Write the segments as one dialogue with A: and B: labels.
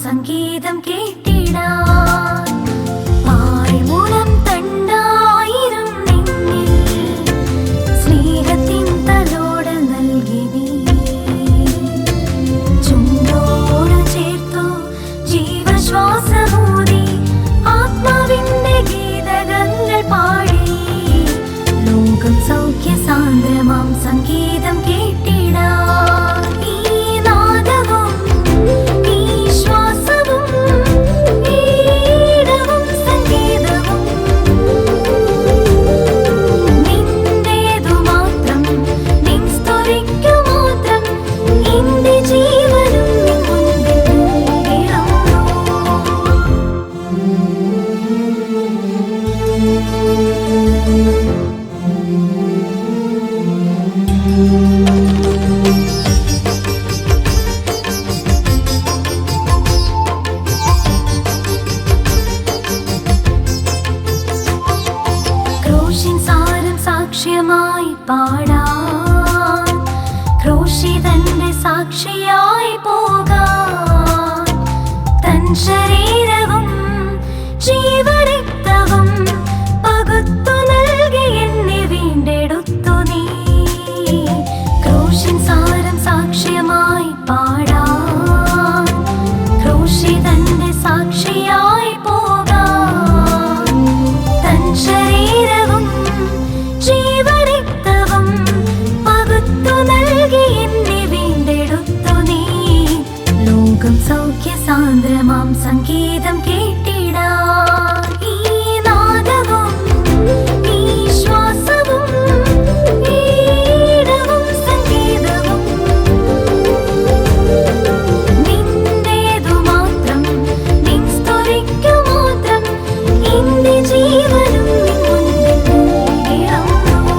A: സംഗീതം കേട്ടിടാൻ പാഴ്മുളം തണ്ടായിരം നിന്നിൽ സ്നേഹത്തിൻ തലോടൽ നൽകി നീ ചുണ്ടോട് ചേർത്തു ജീവശ്വാസമൂതി ആത്മാവിന്റെ ഗീതകങ്ങൾ പാടി ലോകം സൗഖ്യസാന്ദ്രമാം സംഗീതം കേട്ടിടാൻ ഈ നാദവും ഈ ശ്വാസവും ഈടവും സംഗീതവും നിന്റേതു മാത്രം നിൻ സ്തുതിക്കു മാത്രം എന്റെ ജീവനും നിൻ മുൻപിൽ നൽകിടുന്നു. ക്രൂശിൻ സാരം സാക്ഷ്യമായി പാടാൻ ക്രൂശിതന്റെ സാക്ഷിയായി പോകാൻ തൻ ശരീരവും ജീവരക്തവും പകുത്തു നൽകി എന്നെ വീണ്ടെടുത്തു നീ ക്രൂശിൻ സാരം സാക്ഷ്യമായി പാടാൻ ക്രൂശിതന്റെ സാക്ഷിയായി പോകാൻ തൻ ശരീരവും ജീവരക്തവും പകുത്തു നൽകി എന്നെ വീണ്ടെടുത്തു നീ ലോകം സൗഖ്യസാന്ദ്രമാം സംഗീതം കേട്ടിടാൻ ഈ നാദവും ഈ ശ്വാസവും ഈടവും സംഗീതവും നിന്റേതു മാത്രം നിൻ സ്തുതിക്കു മാത്രം എന്റെ ജീവനും നിൻ മുൻപിൽ നൽകിടുന്നു.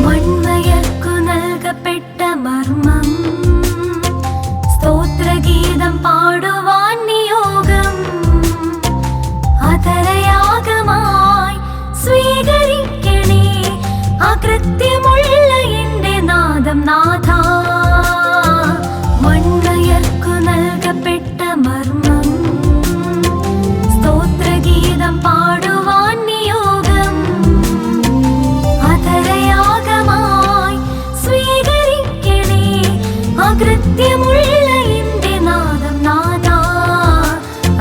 A: മൺമയർക്കു നൽകപ്പെട്ട മർമ്മം സ്തോത്രഗീതം പാടുവാൻ നിയോഗം അധരയാഗമായി സ്വീകരിക്കണേ അകൃത്യമുള്ള എന്റെ നാദം നാഥ മൺമയർക്കു നൽകപ്പെട്ട മർമ്മം സ്തോത്രഗീതം പാടുവാൻ നിയോഗം അധരയാഗമായി സ്വീകരിക്കണേ അകൃത്യമുള്ള എന്റെ നാദം നാഥ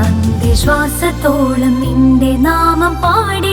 A: അന്ത്യശ്വാസത്തോളം നിന്റെ നാമം പാടി